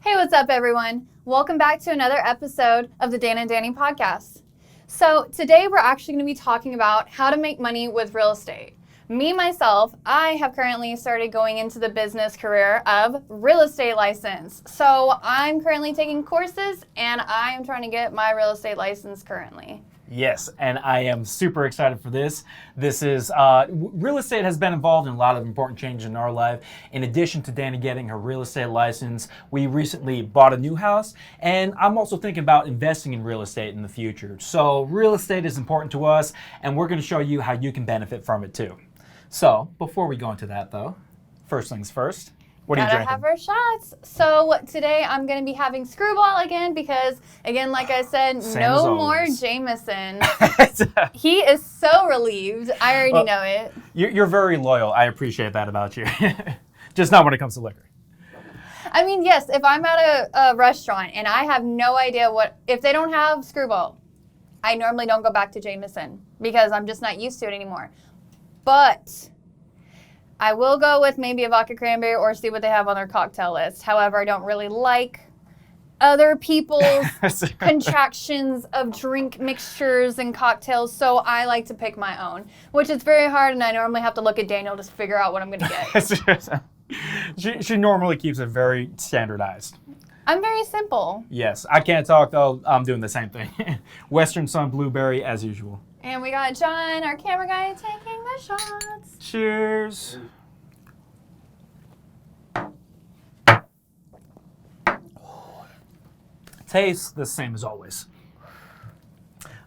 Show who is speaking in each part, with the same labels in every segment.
Speaker 1: Hey, what's up, everyone? Welcome back to another episode of the Dan and Dani podcast. So today we're actually going to be talking about how to make money with real estate. Me, myself, I have currently started going into the business career of real estate license. So I'm currently taking courses and I'm trying to get my real estate license currently.
Speaker 2: Yes, and I am super excited for this. This is, real estate has been involved in a lot of important changes in our life. In addition to Dani getting her real estate license, we recently bought a new house, and I'm also thinking about investing in real estate in the future. So real estate is important to us, and we're going to show you how you can benefit from it too. So before we go into that though, first things first. What are you drinking?
Speaker 1: Gotta have our shots. So today I'm gonna be having Screwball again because, again, like I said, no more Jameson. He is so relieved. I already know it.
Speaker 2: You're very loyal. I appreciate that about you. Just not when it comes to liquor.
Speaker 1: I mean, yes, if I'm at a restaurant and I have no idea if they don't have Screwball, I normally don't go back to Jameson because I'm just not used to it anymore. But I will go with maybe a vodka cranberry or see what they have on their cocktail list. However, I don't really like other people's contractions of drink mixtures and cocktails, so I like to pick my own, which is very hard, and I normally have to look at Daniel to figure out what I'm going to
Speaker 2: get. She normally keeps it very standardized.
Speaker 1: I'm very simple.
Speaker 2: Yes, I can't talk though. I'm doing the same thing. Western Sun Blueberry as usual.
Speaker 1: And we got John, our camera guy, taking the shots.
Speaker 2: Cheers. Tastes the same as always.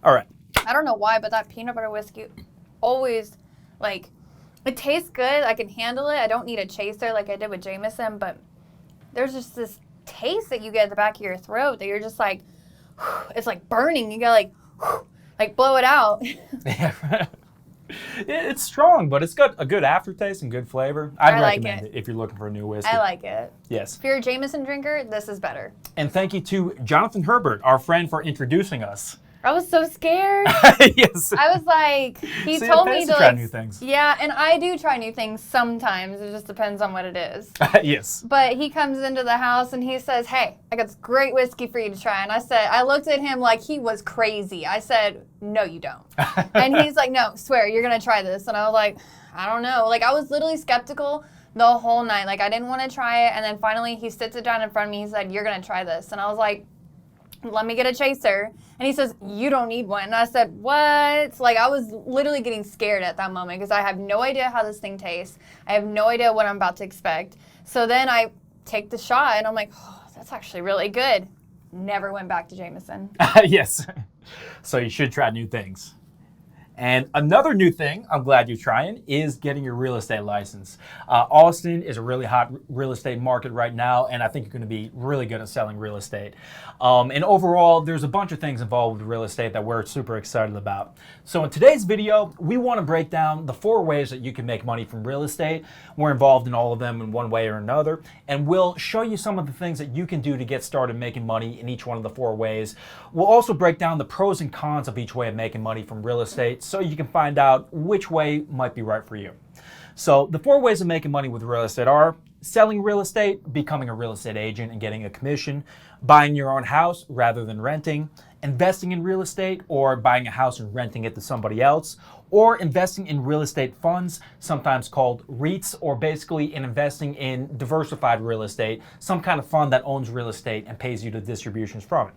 Speaker 2: All right.
Speaker 1: I don't know why, but that peanut butter whiskey always, it tastes good. I can handle it. I don't need a chaser like I did with Jameson, but there's just this taste that you get at the back of your throat that you're just like, it's like burning. You gotta blow it out.
Speaker 2: Yeah. It's strong, but it's got a good aftertaste and good flavor. I'd recommend it if you're looking for a new whiskey.
Speaker 1: I like it.
Speaker 2: Yes.
Speaker 1: If you're a Jameson drinker, this is better.
Speaker 2: And thank you to Jonathan Herbert, our friend, for introducing us.
Speaker 1: I was so scared.
Speaker 2: Yes.
Speaker 1: I was like, he told me to
Speaker 2: try new things.
Speaker 1: Yeah, and I do try new things sometimes. It just depends on what it is.
Speaker 2: Yes.
Speaker 1: But he comes into the house and he says, "Hey, I got this great whiskey for you to try." And I looked at him like he was crazy. I said, "No, you don't." And he's like, "No, swear, you're going to try this." And I was like, I don't know. I was literally skeptical the whole night. I didn't want to try it. And then finally he sits it down in front of me. He said, "You're going to try this." And I was like, "Let me get a chaser." And he says, "You don't need one." And I said, "What?" I was literally getting scared at that moment because I have no idea how this thing tastes. I have no idea what I'm about to expect. So then I take the shot and I'm like, "Oh, that's actually really good." Never went back to Jameson.
Speaker 2: Yes. So you should try new things. And another new thing I'm glad you're trying is getting your real estate license. Austin is a really hot real estate market right now, and I think you're going to be really good at selling real estate. And overall, there's a bunch of things involved with real estate that we're super excited about. So in today's video, we want to break down the 4 ways that you can make money from real estate. We're involved in all of them in one way or another, and we'll show you some of the things that you can do to get started making money in each one of the 4 ways. We'll also break down the pros and cons of each way of making money from real estate, so you can find out which way might be right for you. So the 4 ways of making money with real estate are selling real estate, becoming a real estate agent and getting a commission, buying your own house rather than renting, investing in real estate or buying a house and renting it to somebody else, or investing in real estate funds, sometimes called REITs, or basically in investing in diversified real estate, some kind of fund that owns real estate and pays you the distributions from it.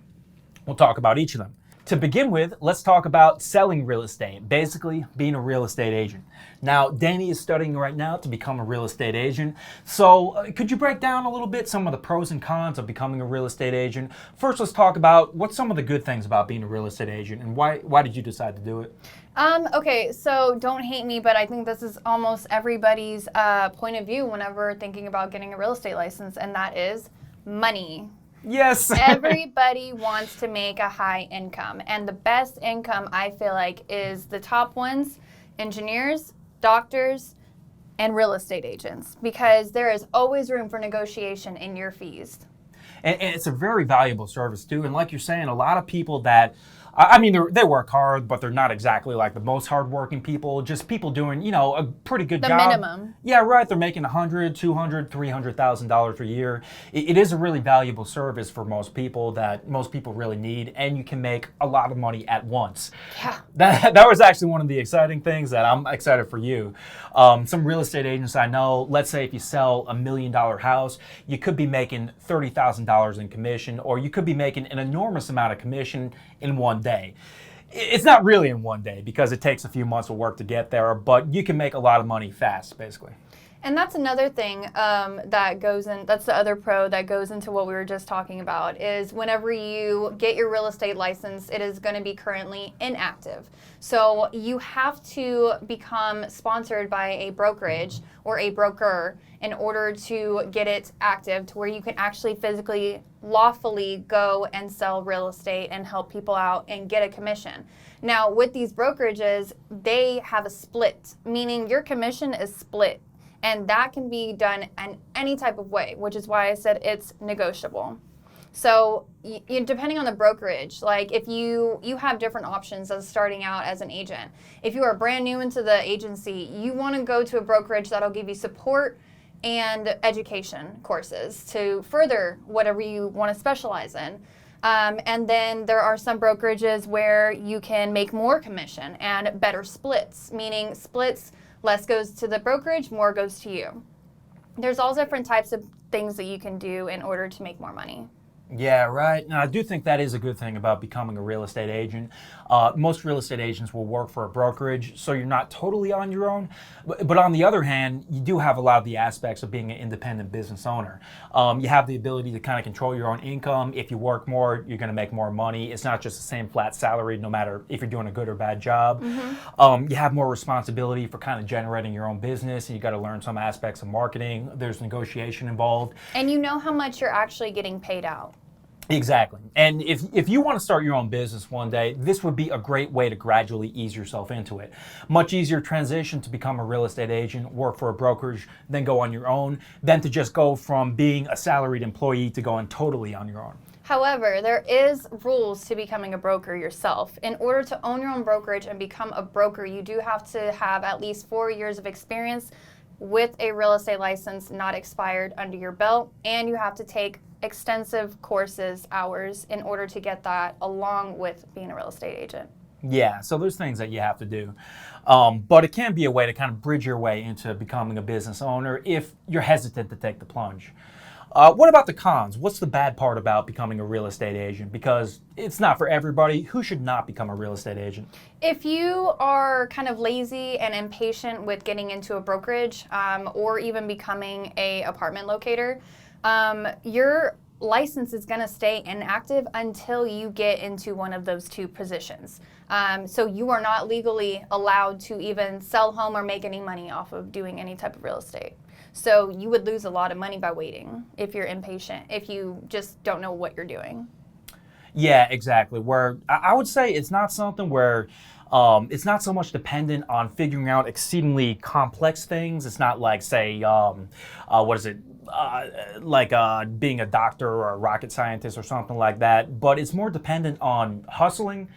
Speaker 2: We'll talk about each of them. To begin with, let's talk about selling real estate, basically being a real estate agent. Now, Dani is studying right now to become a real estate agent. So could you break down a little bit some of the pros and cons of becoming a real estate agent? First, let's talk about what's some of the good things about being a real estate agent and why did you decide to do it?
Speaker 1: Okay, so don't hate me, but I think this is almost everybody's point of view whenever thinking about getting a real estate license, and that is money.
Speaker 2: Yes.
Speaker 1: Everybody wants to make a high income, and the best income, I feel like, is the top ones: engineers, doctors, and real estate agents, because there is always room for negotiation in your fees.
Speaker 2: And it's a very valuable service too. And like you're saying, a lot of people that I mean, they work hard, but they're not exactly like the most hardworking people. Just people doing, a pretty good
Speaker 1: The
Speaker 2: job.
Speaker 1: minimum.
Speaker 2: Yeah, right. They're making $100,000, $200,000, $300,000 a year. It is a really valuable service for most people that most people really need, and you can make a lot of money at once.
Speaker 1: Yeah.
Speaker 2: That was actually one of the exciting things that I'm excited for you. Some real estate agents I know, let's say if you sell $1 million house, you could be making $30,000 in commission, or you could be making an enormous amount of commission in one day. It's not really in one day because it takes a few months of work to get there, but you can make a lot of money fast, basically.
Speaker 1: And that's another thing that goes in, that's the other pro that goes into what we were just talking about, is whenever you get your real estate license, it is going to be currently inactive. So you have to become sponsored by a brokerage or a broker in order to get it active to where you can actually physically, lawfully go and sell real estate and help people out and get a commission. Now, with these brokerages, they have a split, meaning your commission is split. And that can be done in any type of way, which is why I said it's negotiable. So depending on the brokerage, like if you have different options as starting out as an agent. If you are brand new into the agency, you want to go to a brokerage that'll give you support and education courses to further whatever you want to specialize in. And then there are some brokerages where you can make more commission and better splits, meaning splits, less goes to the brokerage, more goes to you. There's all different types of things that you can do in order to make more money.
Speaker 2: Yeah, right. Now, I do think that is a good thing about becoming a real estate agent. Most real estate agents will work for a brokerage, so you're not totally on your own. But on the other hand, you do have a lot of the aspects of being an independent business owner. You have the ability to kind of control your own income. If you work more, you're going to make more money. It's not just the same flat salary, no matter if you're doing a good or bad job. Mm-hmm. You have more responsibility for kind of generating your own business, and you got to learn some aspects of marketing. There's negotiation involved.
Speaker 1: And you know how much you're actually getting paid out.
Speaker 2: Exactly. And if you want to start your own business one day, this would be a great way to gradually ease yourself into it. Much easier transition to become a real estate agent, work for a brokerage, then go on your own, than to just go from being a salaried employee to going totally on your own.
Speaker 1: However, there is rules to becoming a broker yourself. In order to own your own brokerage and become a broker, you do have to have at least 4 years of experience with a real estate license not expired under your belt, and you have to take extensive courses, hours, in order to get that along with being a real estate agent.
Speaker 2: Yeah, so there's things that you have to do. But it can be a way to kind of bridge your way into becoming a business owner if you're hesitant to take the plunge. What about the cons? What's the bad part about becoming a real estate agent? Because it's not for everybody. Who should not become a real estate agent?
Speaker 1: If you are kind of lazy and impatient with getting into a brokerage or even becoming an apartment locator, your license is going to stay inactive until you get into one of those two positions. So you are not legally allowed to even sell home or make any money off of doing any type of real estate. So you would lose a lot of money by waiting if you're impatient, if you just don't know what you're doing.
Speaker 2: Yeah, exactly. Where I would say it's not something where it's not so much dependent on figuring out exceedingly complex things. It's not like, say, being a doctor or a rocket scientist or something like that. But it's more dependent on hustling.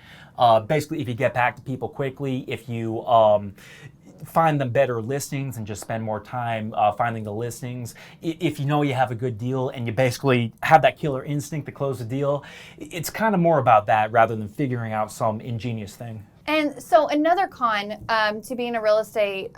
Speaker 2: Basically, if you get back to people quickly, if you find them better listings and just spend more time finding the listings. If you know you have a good deal and you basically have that killer instinct to close the deal, it's kind of more about that rather than figuring out some ingenious thing.
Speaker 1: And so another con to being a real estate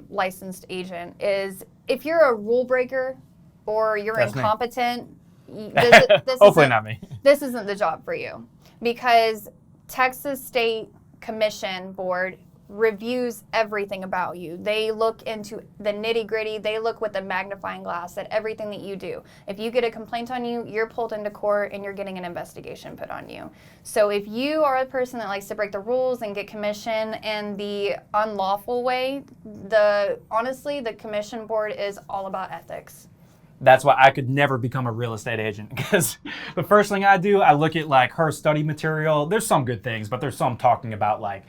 Speaker 1: licensed agent is if you're a rule breaker or you're incompetent, this
Speaker 2: hopefully not me.
Speaker 1: This isn't the job for you, because Texas State Commission Board reviews everything about you. They look into the nitty-gritty. They look with a magnifying glass at everything that you do. If you get a complaint on you, you're pulled into court and you're getting an investigation put on you. So if you are a person that likes to break the rules and get commission in the unlawful way, honestly, the commission board is all about ethics.
Speaker 2: That's why I could never become a real estate agent, because the first thing I do, I look at like her study material. There's some good things, but there's some talking about like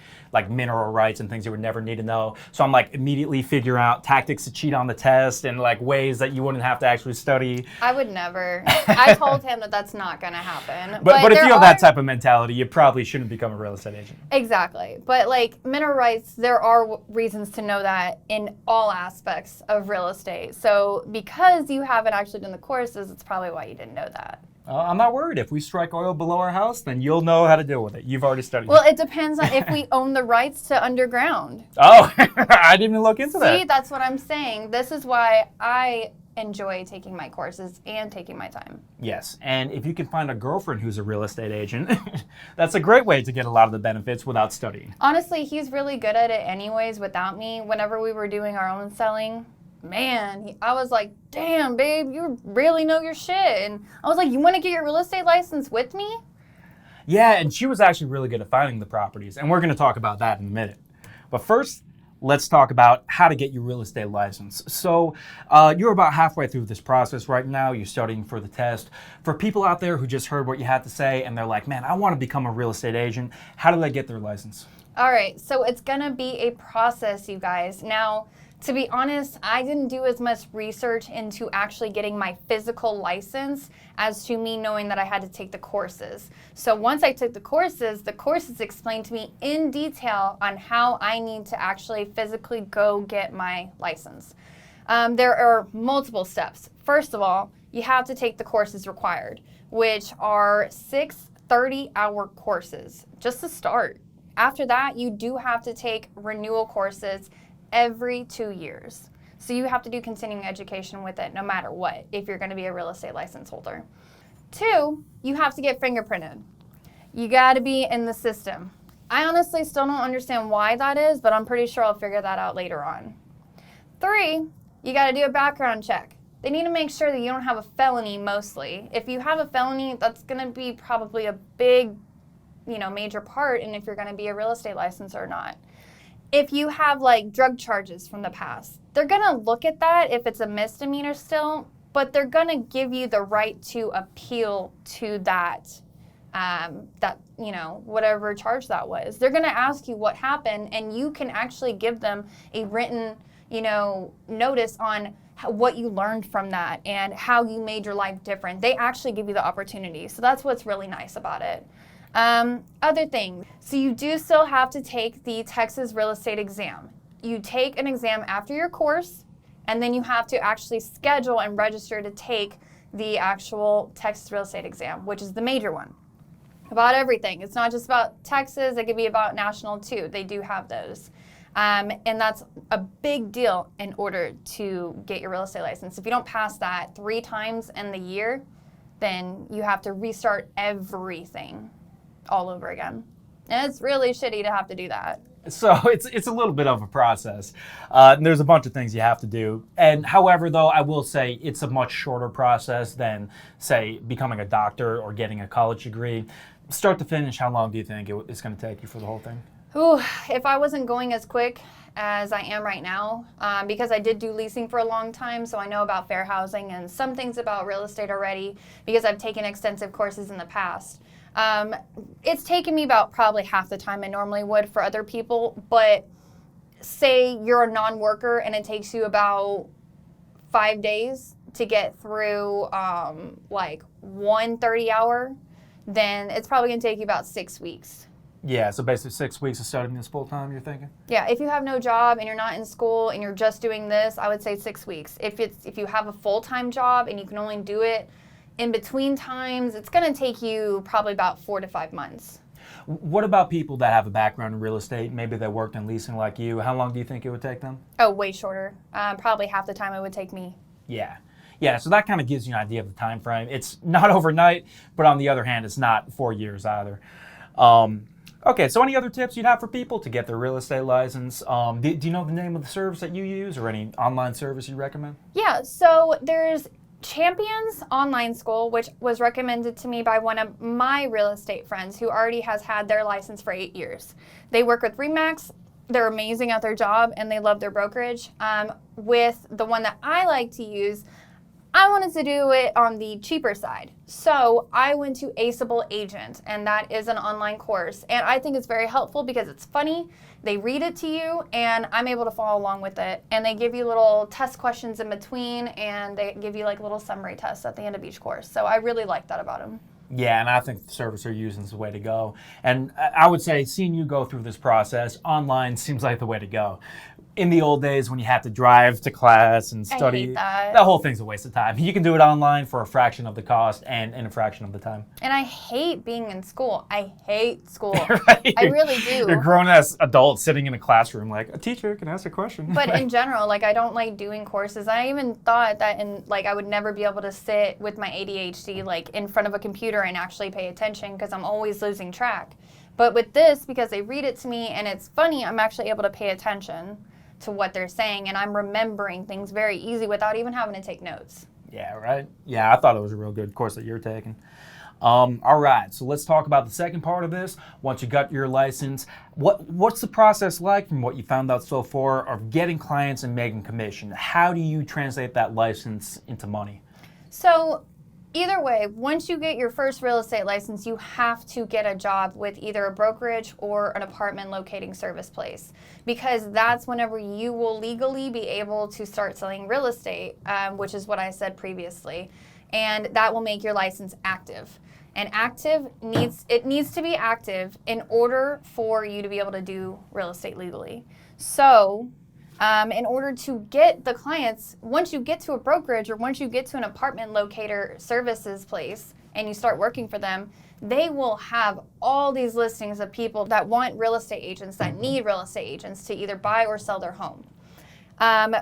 Speaker 2: mineral rights and things you would never need to know. So I'm like immediately figure out tactics to cheat on the test and like ways that you wouldn't have to actually study.
Speaker 1: I would never. I told him that that's not going to happen.
Speaker 2: But if you have that type of mentality, you probably shouldn't become a real estate agent.
Speaker 1: Exactly. But like mineral rights, there are reasons to know that in all aspects of real estate. So because you haven't actually done the courses, it's probably why you didn't know that.
Speaker 2: I'm not worried. If we strike oil below our house, then you'll know how to deal with it. You've already studied.
Speaker 1: Well, it depends on if we own the rights to underground.
Speaker 2: Oh, I didn't even look into that.
Speaker 1: See, that's what I'm saying. This is why I enjoy taking my courses and taking my time.
Speaker 2: Yes, and if you can find a girlfriend who's a real estate agent, that's a great way to get a lot of the benefits without studying.
Speaker 1: Honestly, he's really good at it anyways without me. Whenever we were doing our own selling, man, I was like, damn, babe, you really know your shit. And I was like, you want to get your real estate license with me?
Speaker 2: Yeah, and she was actually really good at finding the properties, and we're going to talk about that in a minute. But first, let's talk about how to get your real estate license. So you're about halfway through this process right now. You're studying for the test. For people out there who just heard what you had to say and they're like, man, I want to become a real estate agent, how do they get their license?
Speaker 1: All right, so it's going to be a process, you guys. Now, to be honest, I didn't do as much research into actually getting my physical license as to me knowing that I had to take the courses. So once I took the courses explained to me in detail on how I need to actually physically go get my license. There are multiple steps. First of all, you have to take the courses required, which are 6 30-hour courses, just to start. After that, you do have to take renewal courses every 2 years. So you have to do continuing education with it no matter what if you're going to be a real estate license holder. 2, you have to get fingerprinted. You got to be in the system. I honestly still don't understand why that is, but I'm pretty sure I'll figure that out later on. 3, you got to do a background check. They need to make sure that you don't have a felony mostly. If you have a felony, that's going to be probably a big, major part in if you're going to be a real estate license or not. If you have like drug charges from the past, they're going to look at that if it's a misdemeanor still, but they're going to give you the right to appeal to that, whatever charge that was. They're going to ask you what happened, and you can actually give them a written, notice on what you learned from that and how you made your life different. They actually give you the opportunity. So that's what's really nice about it. Other things. So you do still have to take the Texas real estate exam. You take an exam after your course, and then you have to actually schedule and register to take the actual Texas real estate exam, which is the major one. About everything. It's not just about Texas. It could be about national too. They do have those. And that's a big deal in order to get your real estate license. If you don't pass that 3 times in the year, then you have to restart everything all over again. And it's really shitty to have to do that.
Speaker 2: So it's a little bit of a process. And there's a bunch of things you have to do. And however, though, I will say it's a much shorter process than, say, becoming a doctor or getting a college degree. Start to finish, how long do you think it's going to take you for the whole thing?
Speaker 1: Ooh, if I wasn't going as quick as I am right now, because I did do leasing for a long time, so I know about fair housing and some things about real estate already because I've taken extensive courses in the past. It's taken me about probably half the time I normally would for other people, but say you're a non-worker and it takes you about 5 days to get through like 1 30-hour, then it's probably going to take you about 6 weeks.
Speaker 2: Yeah, so basically 6 weeks of studying this full time, you're thinking?
Speaker 1: Yeah, if you have no job and you're not in school and you're just doing this, I would say 6 weeks. If you have a full-time job and you can only do it in between times, it's going to take you probably about 4 to 5 months.
Speaker 2: What about people that have a background in real estate? Maybe they worked in leasing like you. How long do you think it would take them?
Speaker 1: Oh, way shorter. Probably half the time it would take me.
Speaker 2: Yeah, so that kind of gives you an idea of the time frame. It's not overnight, but on the other hand, it's not 4 years either. Okay, so any other tips you'd have for people to get their real estate license? Do you know the name of the service that you use or any online service you recommend?
Speaker 1: Yeah, so there's Champions Online School, which was recommended to me by one of my real estate friends who already has had their license for 8 years. They work with RE/MAX. They're amazing at their job, and they love their brokerage. With the one that I like to use, I wanted to do it on the cheaper side. So I went to Aceable Agent, and that is an online course. And I think it's very helpful because it's funny. They read it to you, and I'm able to follow along with it. And they give you little test questions in between, and they give you like little summary tests at the end of each course. So I really like that about them.
Speaker 2: Yeah, and I think the service they're using is the way to go. And I would say seeing you go through this process online seems like the way to go. In the old days when you had to drive to class and study,
Speaker 1: I hate that.
Speaker 2: whole thing's a waste of time. You can do it online for a fraction of the cost and in a fraction of the time.
Speaker 1: And I hate being in school. I hate school.
Speaker 2: Right?
Speaker 1: I really do.
Speaker 2: You're grown-ass adults sitting in a classroom like, a teacher can ask a question.
Speaker 1: But in general, like, I don't like doing courses. I even thought that I would never be able to sit with my ADHD like in front of a computer and actually pay attention because I'm always losing track. But with this, because they read it to me and it's funny, I'm actually able to pay attention to what they're saying, and I'm remembering things very easy without even having to take notes.
Speaker 2: Yeah, right? Yeah, I thought it was a real good course that you're taking. All right, so let's talk about the second part of this. Once you got your license, what's the process like from what you found out so far of getting clients and making commission? How do you translate that license into money?
Speaker 1: So either way, once you get your first real estate license, you have to get a job with either a brokerage or an apartment locating service place, because that's whenever you will legally be able to start selling real estate, which is what I said previously, and that will make your license active. And it needs to be active in order for you to be able to do real estate legally. So in order to get the clients, once you get to a brokerage or once you get to an apartment locator services place and you start working for them, they will have all these listings of people that want real estate agents, that need real estate agents to either buy or sell their home.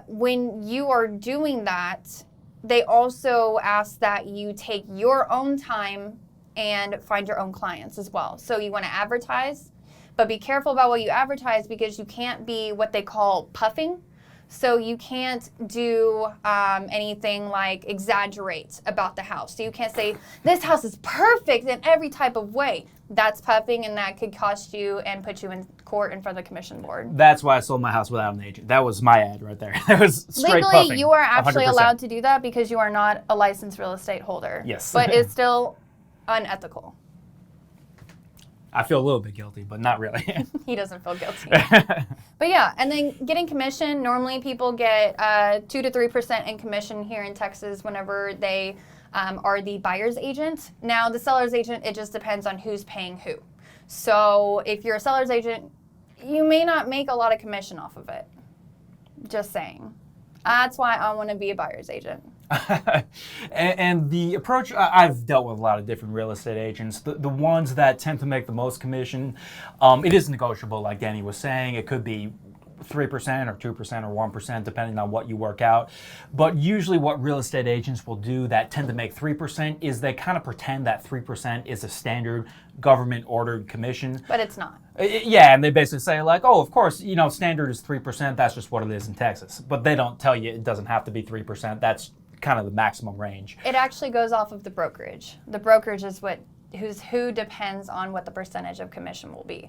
Speaker 1: When you are doing that, they also ask that you take your own time and find your own clients as well. So you want to advertise, but be careful about what you advertise because you can't be what they call puffing. So you can't do anything like exaggerate about the house. So you can't say, this house is perfect in every type of way. That's puffing, and that could cost you and put you in court in front of the commission board.
Speaker 2: That's why I sold my house without an agent. That was my ad right there. That was straight
Speaker 1: Legally,
Speaker 2: puffing,
Speaker 1: you are actually
Speaker 2: 100%.
Speaker 1: allowed to do that because you are not a licensed real estate holder.
Speaker 2: Yes.
Speaker 1: But it's still unethical.
Speaker 2: I feel a little bit guilty, but not really.
Speaker 1: He doesn't feel guilty. But yeah, and then getting commission, normally people get 2 to 3% in commission here in Texas whenever they are the buyer's agent. Now, the seller's agent, it just depends on who's paying who. So if you're a seller's agent, you may not make a lot of commission off of it. Just saying. That's why I want to be a buyer's agent.
Speaker 2: And the approach, I've dealt with a lot of different real estate agents. The ones that tend to make the most commission, it is negotiable, like Dani was saying. It could be 3% or 2% or 1%, depending on what you work out. But usually what real estate agents will do that tend to make 3% is they kind of pretend that 3% is a standard government ordered commission.
Speaker 1: But it's not.
Speaker 2: Yeah, and they basically say like, oh, of course, standard is 3%. That's just what it is in Texas. But they don't tell you it doesn't have to be 3%. That's kind of the maximum range.
Speaker 1: It actually goes off of the brokerage. The brokerage is who depends on what the percentage of commission will be.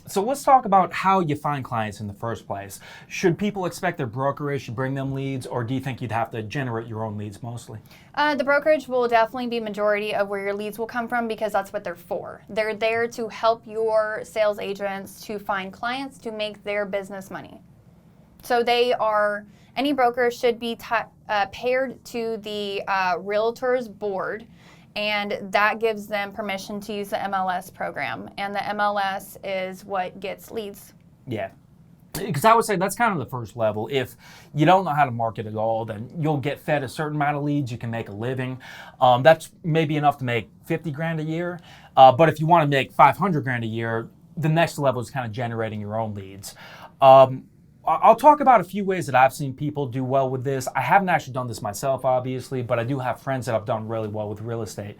Speaker 2: So let's talk about how you find clients in the first place. Should people expect their brokerage to bring them leads, or do you think you'd have to generate your own leads mostly?
Speaker 1: The brokerage will definitely be majority of where your leads will come from because that's what they're for. They're there to help your sales agents to find clients to make their business money. So any broker should be paired to the realtor's board, and that gives them permission to use the MLS program. And the MLS is what gets leads.
Speaker 2: Yeah. Because I would say that's kind of the first level. If you don't know how to market at all, then you'll get fed a certain amount of leads. You can make a living. That's maybe enough to make 50 grand a year. But if you want to make 500 grand a year, the next level is kind of generating your own leads. I'll talk about a few ways that I've seen people do well with this. I haven't actually done this myself, obviously, but I do have friends that have done really well with real estate.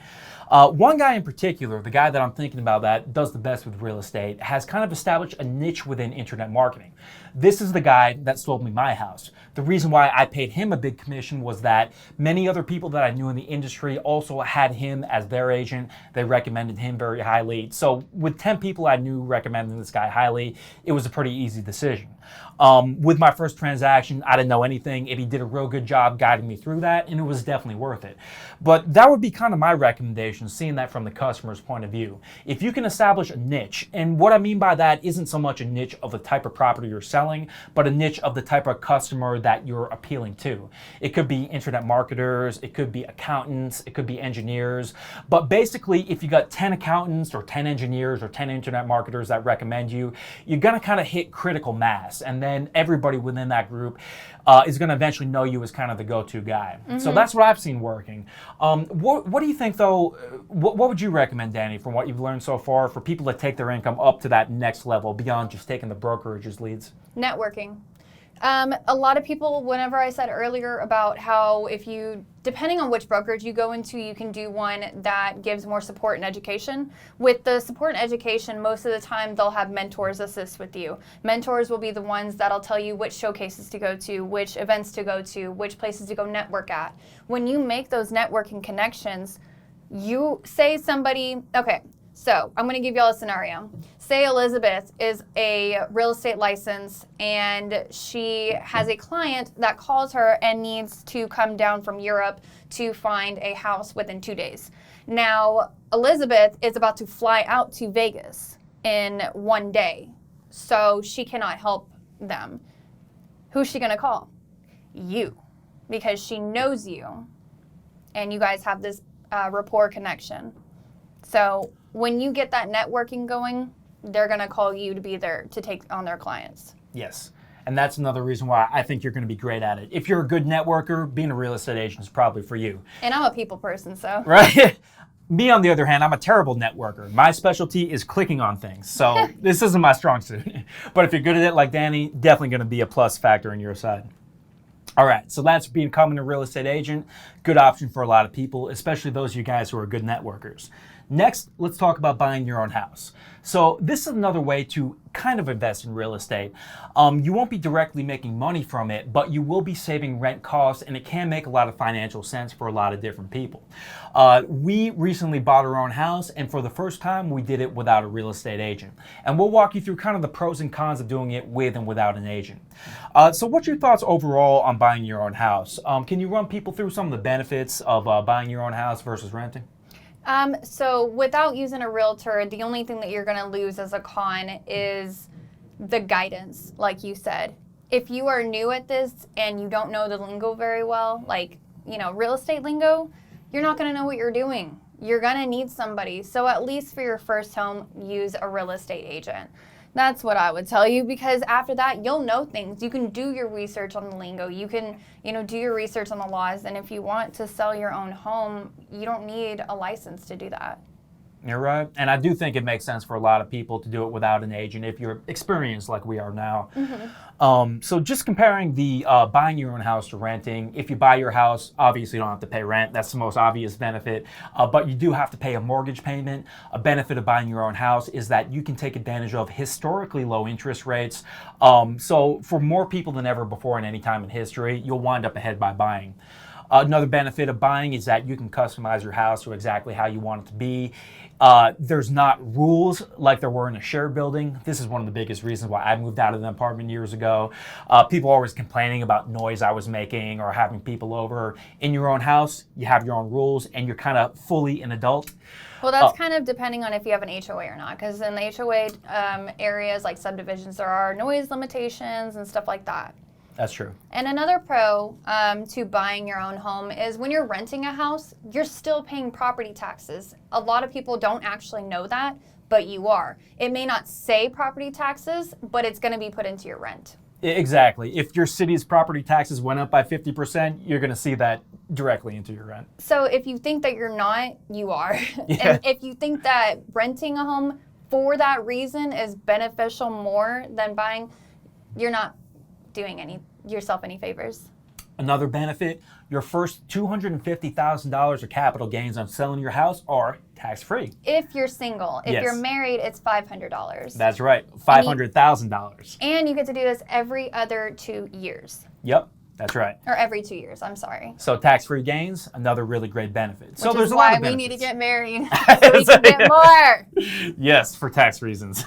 Speaker 2: One guy in particular, the guy that I'm thinking about that does the best with real estate, has kind of established a niche within internet marketing. This is the guy that sold me my house. The reason why I paid him a big commission was that many other people that I knew in the industry also had him as their agent. They recommended him very highly. So with 10 people I knew recommending this guy highly, it was a pretty easy decision. With my first transaction, I didn't know anything, and he did a real good job guiding me through that, and it was definitely worth it. But that would be kind of my recommendation, seeing that from the customer's point of view. If you can establish a niche, and what I mean by that isn't so much a niche of the type of property you're selling, but a niche of the type of customer that you're appealing to. It could be internet marketers, it could be accountants, it could be engineers, but basically if you got 10 accountants or 10 engineers or 10 internet marketers that recommend you, you're gonna kind of hit critical mass, and then everybody within that group is gonna eventually know you as kind of the go-to guy. So that's what I've seen working. What do you think though, what would you recommend, Dani, from what you've learned so far, for people to take their income up to that next level beyond just taking the brokerage's leads?
Speaker 1: Networking. A lot of people, whenever I said earlier about how if you, depending on which brokerage you go into, you can do one that gives more support and education. With the support and education, most of the time they'll have mentors assist with you. Mentors will be the ones that'll tell you which showcases to go to, which events to go to, which places to go network at. When you make those networking connections, you say somebody, okay, so I'm going to give y'all a scenario. Say Elizabeth is a real estate license and she has a client that calls her and needs to come down from Europe to find a house within 2 days. Now, Elizabeth is about to fly out to Vegas in 1 day, so she cannot help them. Who's she going to call? You, because she knows you and you guys have this rapport connection. So when you get that networking going, they're going to call you to be there to take on their clients.
Speaker 2: Yes. And that's another reason why I think you're going to be great at it. If you're a good networker, being a real estate agent is probably for you.
Speaker 1: And I'm a people person, so.
Speaker 2: Right? Me, on the other hand, I'm a terrible networker. My specialty is clicking on things. So this isn't my strong suit. But if you're good at it like Dani, definitely going to be a plus factor on your side. All right, so that's becoming a real estate agent. Good option for a lot of people, especially those of you guys who are good networkers. Next, let's talk about buying your own house. So this is another way to kind of invest in real estate. You won't be directly making money from it, but you will be saving rent costs, and it can make a lot of financial sense for a lot of different people. We recently bought our own house, and for the first time, we did it without a real estate agent. And we'll walk you through kind of the pros and cons of doing it with and without an agent. So what's your thoughts overall on buying your own house? Can you run people through some of the benefits of buying your own house versus renting?
Speaker 1: So without using a realtor, the only thing that you're going to lose as a con is the guidance, like you said. If you are new at this and you don't know the lingo very well, like, real estate lingo, you're not going to know what you're doing. You're going to need somebody. So at least for your first home, use a real estate agent. That's what I would tell you, because after that, you'll know things. You can do your research on the lingo. You can, do your research on the laws. And if you want to sell your own home, you don't need a license to do that.
Speaker 2: You're right. And I do think it makes sense for a lot of people to do it without an agent if you're experienced like we are now. So just comparing the buying your own house to renting, if you buy your house, obviously you don't have to pay rent. That's the most obvious benefit. But you do have to pay a mortgage payment. A benefit of buying your own house is that you can take advantage of historically low interest rates. So for more people than ever before in any time in history, you'll wind up ahead by buying. Another benefit of buying is that you can customize your house to exactly how you want it to be. There's not rules like there were in a shared building. This is one of the biggest reasons why I moved out of an apartment years ago. People always complaining about noise I was making or having people over. In your own house, you have your own rules and you're kind of fully an adult.
Speaker 1: Well, that's kind of depending on if you have an HOA or not, because in the HOA areas like subdivisions, there are noise limitations and stuff like that.
Speaker 2: That's true.
Speaker 1: And another pro to buying your own home is when you're renting a house, you're still paying property taxes. A lot of people don't actually know that, but you are. It may not say property taxes, but it's going to be put into your rent.
Speaker 2: Exactly. If your city's property taxes went up by 50%, you're going to see that directly into your rent.
Speaker 1: So if you think that you're not, you are.
Speaker 2: Yeah.
Speaker 1: And if you think that renting a home for that reason is beneficial more than buying, you're not doing yourself any favors.
Speaker 2: Another benefit, your first $250,000 of capital gains on selling your house are tax-free.
Speaker 1: If you're single. If
Speaker 2: Yes.
Speaker 1: you're married, it's $500.
Speaker 2: That's right, $500,000.
Speaker 1: And you get to do this every other 2 years.
Speaker 2: Yep, that's right.
Speaker 1: Or every 2 years, I'm sorry.
Speaker 2: So tax-free gains, another really great benefit. So
Speaker 1: Which
Speaker 2: there's
Speaker 1: is
Speaker 2: a lot
Speaker 1: why
Speaker 2: of
Speaker 1: we
Speaker 2: benefits.
Speaker 1: need to get married so we can get more.
Speaker 2: Yes, for tax reasons.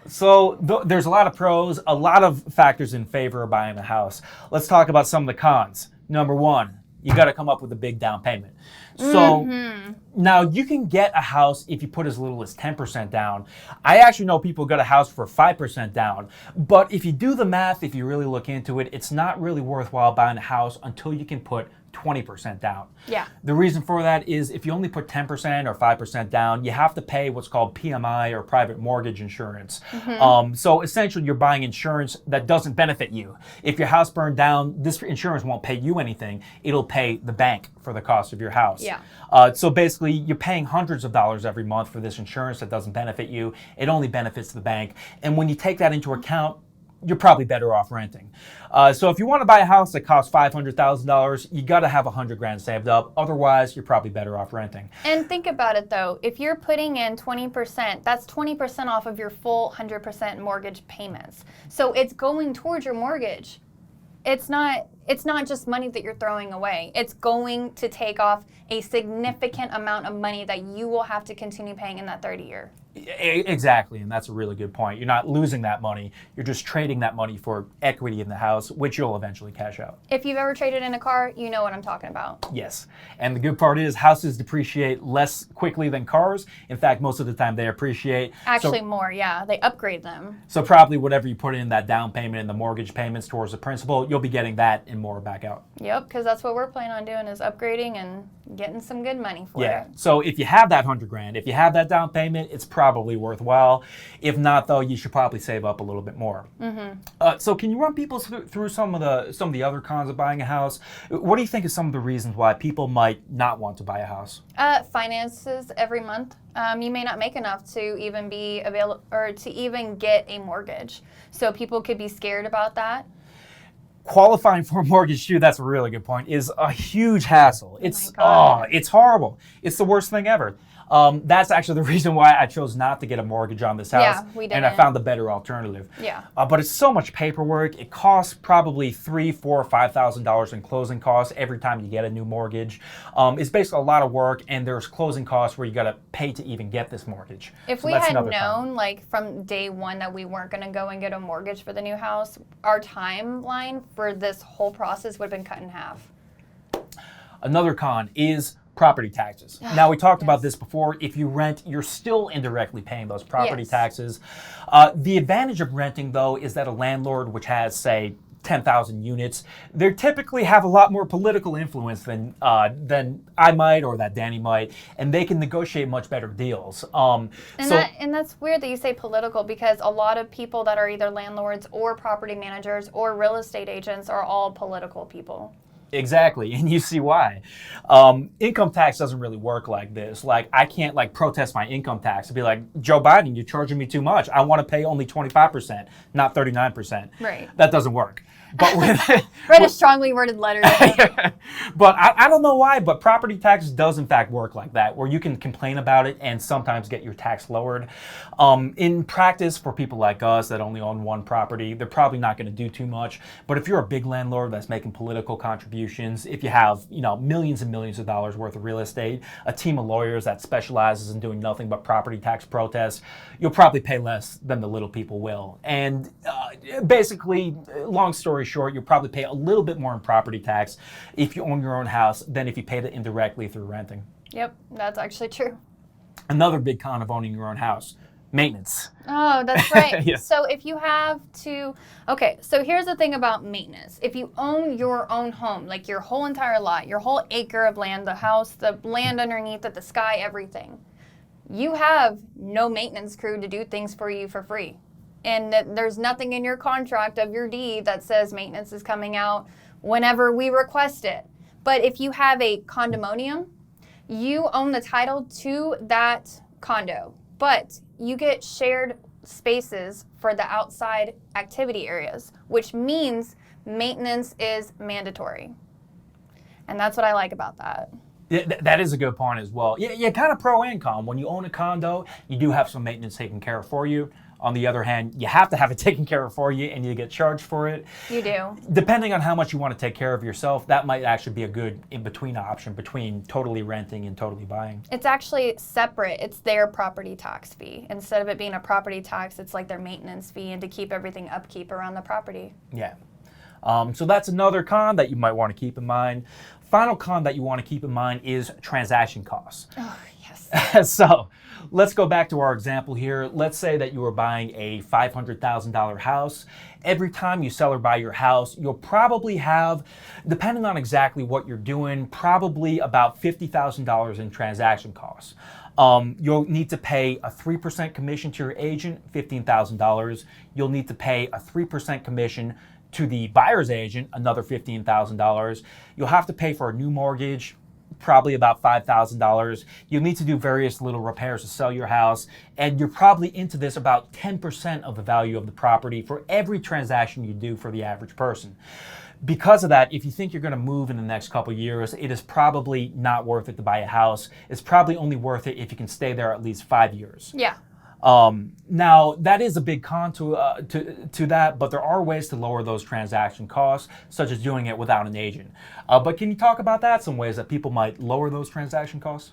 Speaker 2: So there's a lot of pros, a lot of factors in favor of buying a house. Let's talk about some of the cons. Number one, you got to come up with a big down payment. So now you can get a house if you put as little as 10% down. I actually know people got a house for 5% down. But if you do the math, if you really look into it, it's not really worthwhile buying a house until you can put 20% down.
Speaker 1: Yeah.
Speaker 2: The reason for that is if you only put 10% or 5% down, you have to pay what's called PMI or private mortgage insurance. So essentially you're buying insurance that doesn't benefit you. If your house burned down, this insurance won't pay you anything. It'll pay the bank for the cost of your house.
Speaker 1: Yeah.
Speaker 2: So basically you're paying hundreds of dollars every month for this insurance that doesn't benefit you. It only benefits the bank. And when you take that into account, you're probably better off renting. So if you want to buy a house that costs $500,000, you got to have $100,000 saved up. Otherwise, you're probably better off renting.
Speaker 1: And think about it though, if you're putting in 20%, that's 20% off of your full 100% mortgage payments. So it's going towards your mortgage. It's not just money that you're throwing away. It's going to take off a significant amount of money that you will have to continue paying in that 30-year.
Speaker 2: Exactly, and that's a really good point. You're not losing that money. You're just trading that money for equity in the house, which you'll eventually cash out.
Speaker 1: If you've ever traded in a car, you know what I'm talking about.
Speaker 2: Yes, and the good part is houses depreciate less quickly than cars. In fact, most of the time they appreciate.
Speaker 1: Actually more, yeah. They upgrade them.
Speaker 2: So probably whatever you put in that down payment and the mortgage payments towards the principal, you'll be getting that and more back out.
Speaker 1: Yep, because that's what we're planning on doing is upgrading and getting some good money for it.
Speaker 2: Yeah, so if you have that $100,000, if you have that down payment, it's probably worthwhile. If not, though, you should probably save up a little bit more. So can you run people through some of the other cons of buying a house? What do you think is some of the reasons why people might not want to buy a house?
Speaker 1: Finances every month. You may not make enough to even be available or to even get a mortgage. So people could be scared about that.
Speaker 2: Qualifying for a mortgage too, that's a really good point, is a huge hassle. It's horrible. It's the worst thing ever. That's actually the reason why I chose not to get a mortgage on this house.
Speaker 1: Yeah, we didn't.
Speaker 2: And I found the better alternative.
Speaker 1: Yeah.
Speaker 2: But it's so much paperwork. It costs probably $3,000, $4,000, $5,000 in closing costs every time you get a new mortgage. It's basically a lot of work, and there's closing costs where you got to pay to even get this mortgage.
Speaker 1: If we had known, like from day one, that we weren't going to go and get a mortgage for the new house, our timeline for this whole process would have been cut in half.
Speaker 2: Another con is property taxes. Now, we talked about this before. If you rent, you're still indirectly paying those property taxes. The advantage of renting, though, is that a landlord which has, say, 10,000 units, they typically have a lot more political influence than I might or that Dani might, and they can negotiate much better deals. And
Speaker 1: that's weird that you say political, because a lot of people that are either landlords or property managers or real estate agents are all political people.
Speaker 2: Exactly, and you see why. Income tax doesn't really work like this. Like, I can't protest my income tax and be like, Joe Biden, you're charging me too much. I want to pay only 25%, not 39%.
Speaker 1: Right.
Speaker 2: That doesn't work. But
Speaker 1: Read a strongly worded letter.
Speaker 2: But I don't know why, but property tax does in fact work like that, where you can complain about it and sometimes get your tax lowered. In practice, for people like us that only own one property, they're probably not going to do too much. But if you're a big landlord that's making political contributions, if you have millions and millions of dollars worth of real estate, a team of lawyers that specializes in doing nothing but property tax protests, you'll probably pay less than the little people will. And basically, long story short, you'll probably pay a little bit more in property tax if you own your own house than if you paid it indirectly through renting.
Speaker 1: Yep, that's actually true.
Speaker 2: Another big con of owning your own house, maintenance.
Speaker 1: Oh, that's right.
Speaker 2: Yeah.
Speaker 1: So if you have to, okay, so here's the thing about maintenance. If you own your own home, like your whole entire lot, your whole acre of land, the house, the land underneath it, the sky, everything, you have no maintenance crew to do things for you for free. And there's nothing in your contract of your deed that says maintenance is coming out whenever we request it. But if you have a condominium, you own the title to that condo, but you get shared spaces for the outside activity areas, which means maintenance is mandatory. And that's what I like about that.
Speaker 2: Yeah, that is a good point as well. Yeah, kind of pro and con. When you own a condo, you do have some maintenance taken care of for you. On the other hand, you have to have it taken care of for you and you get charged for it.
Speaker 1: You do.
Speaker 2: Depending on how much you want to take care of yourself, that might actually be a good in-between option between totally renting and totally buying.
Speaker 1: It's actually separate. It's their property tax fee. Instead of it being a property tax, it's like their maintenance fee and to keep everything upkeep around the property.
Speaker 2: Yeah. So that's another con that you might want to keep in mind. Final con that you want to keep in mind is transaction costs.
Speaker 1: Oh, yes.
Speaker 2: So let's go back to our example here. Let's say that you are buying a $500,000 house. Every time you sell or buy your house, you'll probably have, depending on exactly what you're doing, probably about $50,000 in transaction costs. You'll need to pay a 3% commission to your agent, $15,000. You'll need to pay a 3% commission to the buyer's agent, another $15,000. You'll have to pay for a new mortgage, probably about $5,000. You'll need to do various little repairs to sell your house, and you're probably into this about 10% of the value of the property for every transaction you do for the average person. Because of that, if you think you're going to move in the next couple of years, it is probably not worth it to buy a house. It's probably only worth it if you can stay there at least 5 years.
Speaker 1: Yeah.
Speaker 2: Now, that is a big con to that, but there are ways to lower those transaction costs, such as doing it without an agent. But can you talk about that, some ways that people might lower those transaction costs?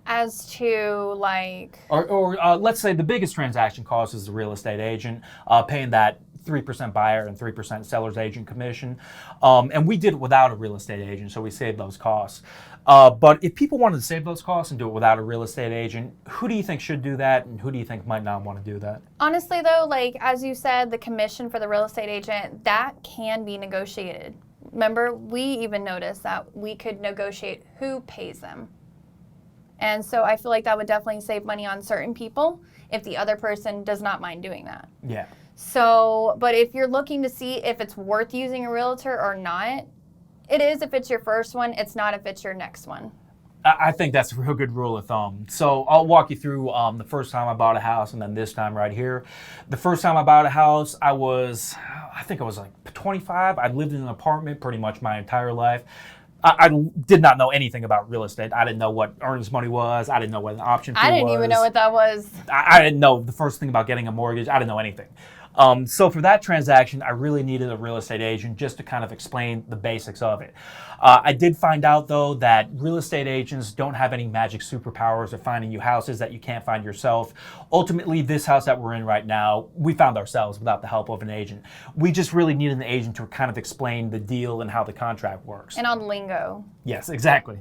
Speaker 1: As to like...
Speaker 2: Or let's say the biggest transaction cost is the real estate agent, paying that 3% buyer and 3% seller's agent commission. And we did it without a real estate agent, so we saved those costs. But if people wanted to save those costs and do it without a real estate agent, who do you think should do that, and who do you think might not want to do that?
Speaker 1: Honestly, though, like as you said, the commission for the real estate agent, that can be negotiated. Remember, we even noticed that we could negotiate who pays them. And so I feel like that would definitely save money on certain people if the other person does not mind doing that.
Speaker 2: Yeah.
Speaker 1: So, but if you're looking to see if it's worth using a realtor or not, it is if it's your first one. It's not if it's your next one.
Speaker 2: I think that's a real good rule of thumb. So I'll walk you through the first time I bought a house and then this time right here. The first time I bought a house, I think I was like 25. I'd lived in an apartment pretty much my entire life. I did not know anything about real estate. I didn't know what earnest money was. I didn't know what an option fee was.
Speaker 1: I didn't even know what that was.
Speaker 2: I didn't know the first thing about getting a mortgage. I didn't know anything. So for that transaction, I really needed a real estate agent just to kind of explain the basics of it. I did find out, though, that real estate agents don't have any magic superpowers of finding you houses that you can't find yourself. Ultimately, this house that we're in right now, we found ourselves without the help of an agent. We just really needed an agent to kind of explain the deal and how the contract works.
Speaker 1: And on the lingo.
Speaker 2: Yes, exactly.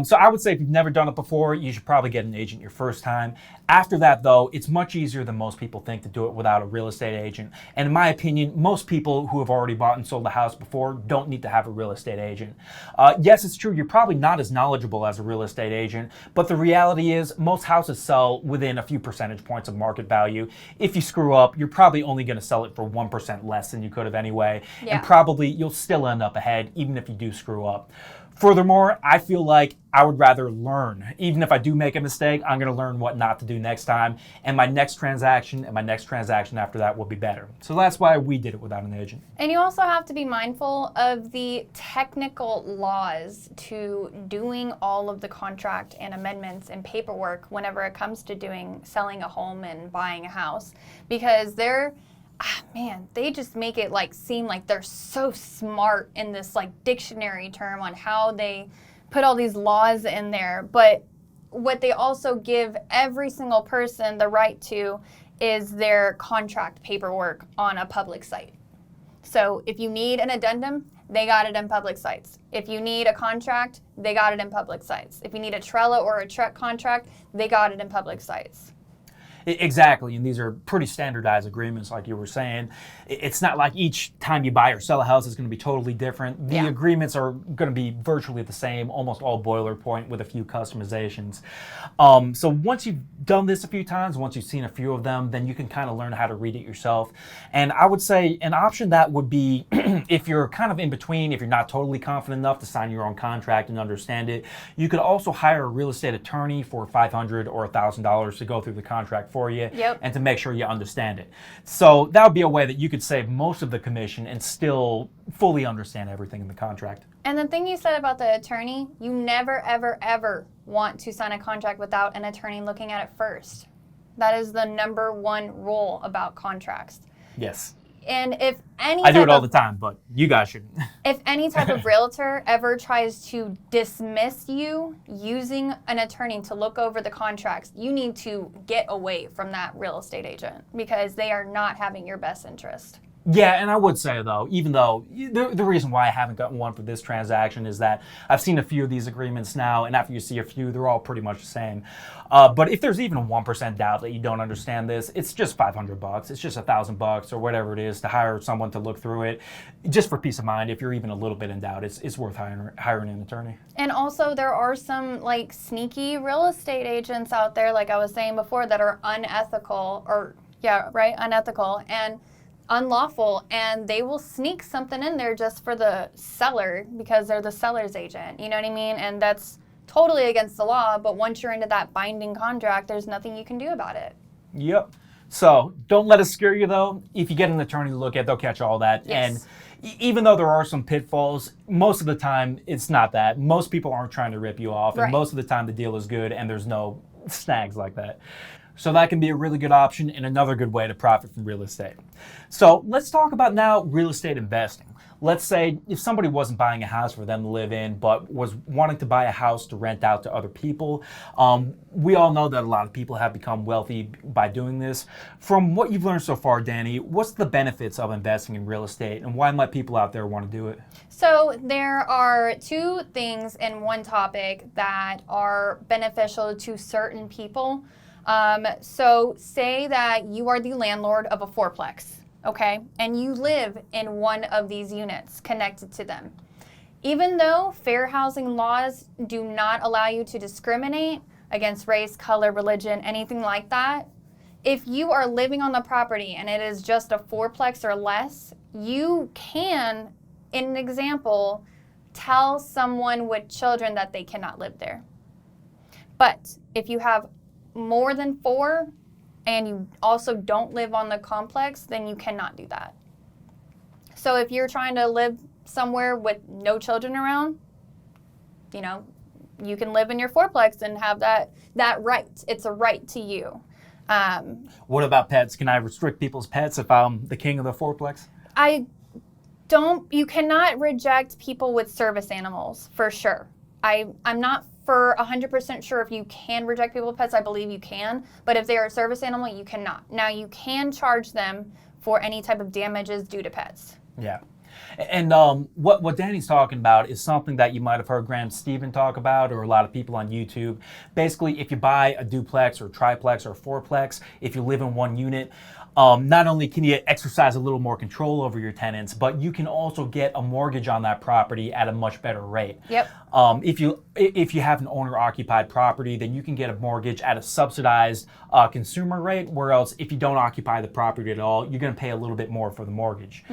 Speaker 2: So I would say if you've never done it before, you should probably get an agent your first time. After that, though, it's much easier than most people think to do it without a real estate agent. And in my opinion, most people who have already bought and sold a house before don't need to have a real estate agent. Yes, it's true, you're probably not as knowledgeable as a real estate agent, but the reality is most houses sell within a few percentage points of market value. If you screw up, you're probably only going to sell it for 1% less than you could have anyway.
Speaker 1: Yeah.
Speaker 2: And probably you'll still end up ahead, even if you do screw up. Furthermore, I feel like I would rather learn. Even if I do make a mistake, I'm going to learn what not to do next time. And my next transaction and my next transaction after that will be better. So that's why we did it without an agent.
Speaker 1: And you also have to be mindful of the technical laws to doing all of the contract and amendments and paperwork whenever it comes to selling a home and buying a house. Because they just make it seem like they're so smart in this dictionary term on how they put all these laws in there. But what they also give every single person the right to is their contract paperwork on a public site. So if you need an addendum, they got it in public sites. If you need a contract, they got it in public sites. If you need a Trello or a Trek contract, they got it in public sites.
Speaker 2: Exactly, and these are pretty standardized agreements, like you were saying. It's not like each time you buy or sell a house is going to be totally different. The agreements are going to be virtually the same, almost all boilerplate with a few customizations. So once you've done this a few times, once you've seen a few of them, then you can kind of learn how to read it yourself. And I would say an option that would be, if you're kind of in between, if you're not totally confident enough to sign your own contract and understand it, you could also hire a real estate attorney for $500 or $1,000 to go through the contract for you and to make sure you understand it. So that would be a way that you could save most of the commission and still fully understand everything in the contract.
Speaker 1: And the thing you said about the attorney, you never, ever, ever want to sign a contract without an attorney looking at it first. That is the number one rule about contracts.
Speaker 2: Yes.
Speaker 1: And if any
Speaker 2: I do
Speaker 1: type
Speaker 2: it all
Speaker 1: of-
Speaker 2: the time, but you guys shouldn't.
Speaker 1: If any type of realtor ever tries to dismiss you using an attorney to look over the contracts, you need to get away from that real estate agent because they are not having your best interest.
Speaker 2: Yeah, and I would say, though, even though the reason why I haven't gotten one for this transaction is that I've seen a few of these agreements now, and after you see a few, they're all pretty much the same. But if there's even a 1% doubt that you don't understand this, it's just $500. It's just $1,000 or whatever it is to hire someone to look through it. Just for peace of mind, if you're even a little bit in doubt, it's worth hiring an attorney.
Speaker 1: And also, there are some like sneaky real estate agents out there, like I was saying before, that are unethical unethical and unlawful, and they will sneak something in there just for the seller because they're the seller's agent. You know what I mean? And that's totally against the law, but once you're into that binding contract, there's nothing you can do about it.
Speaker 2: Yep. So don't let it scare you, though. If you get an attorney to look at, they'll catch all that.
Speaker 1: Yes.
Speaker 2: And even though there are some pitfalls, most of the time it's not that. Most people aren't trying to rip you off, and
Speaker 1: Right.
Speaker 2: most of the time the deal is good and there's no snags like that. So that can be a really good option and another good way to profit from real estate. So let's talk about now real estate investing. Let's say if somebody wasn't buying a house for them to live in, but was wanting to buy a house to rent out to other people. We all know that a lot of people have become wealthy by doing this. From what you've learned so far, Dani, what's the benefits of investing in real estate and why might people out there want to do it?
Speaker 1: So there are two things in one topic that are beneficial to certain people. So say that you are the landlord of a fourplex, okay, and you live in one of these units connected to them. Even though fair housing laws do not allow you to discriminate against race, color, religion, anything like that, if you are living on the property and it is just a fourplex or less, you can, in an example, tell someone with children that they cannot live there. But if you have more than 4 and you also don't live on the complex, then you cannot do that. So if you're trying to live somewhere with no children around, you know, you can live in your fourplex and have that right. It's a right to you.
Speaker 2: What about pets? Can I restrict people's pets if I'm the king of the fourplex?
Speaker 1: You cannot reject people with service animals, for sure. I'm not for 100% sure if you can reject people with pets. I believe you can, but if they are a service animal, you cannot. Now, you can charge them for any type of damages due to pets.
Speaker 2: Yeah. And what Dani's talking about is something that you might have heard Graham Stephan talk about, or a lot of people on YouTube. Basically, if you buy a duplex or triplex or fourplex, if you live in one unit, not only can you exercise a little more control over your tenants, but you can also get a mortgage on that property at a much better rate.
Speaker 1: Yep.
Speaker 2: If you have an owner-occupied property, then you can get a mortgage at a subsidized consumer rate, whereas if you don't occupy the property at all, you're going to pay a little bit more for the mortgage.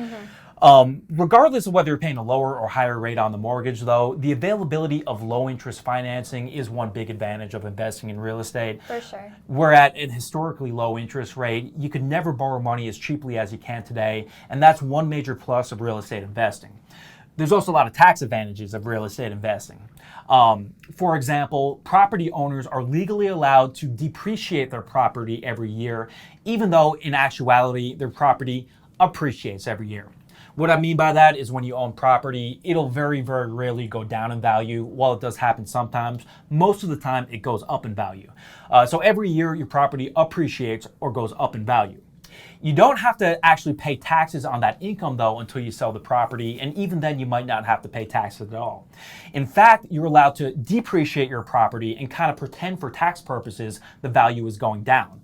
Speaker 2: Regardless of whether you're paying a lower or higher rate on the mortgage, though, the availability of low-interest financing is one big advantage of investing in real estate.
Speaker 1: For sure.
Speaker 2: We're at an historically low interest rate. You could never borrow money as cheaply as you can today, and that's one major plus of real estate investing. There's also a lot of tax advantages of real estate investing. For example, property owners are legally allowed to depreciate their property every year, even though in actuality their property appreciates every year. What I mean by that is when you own property, it'll very, very rarely go down in value. While it does happen sometimes, most of the time it goes up in value. So every year your property appreciates or goes up in value. You don't have to actually pay taxes on that income, though, until you sell the property, and even then you might not have to pay taxes at all. In fact, you're allowed to depreciate your property and kind of pretend for tax purposes the value is going down.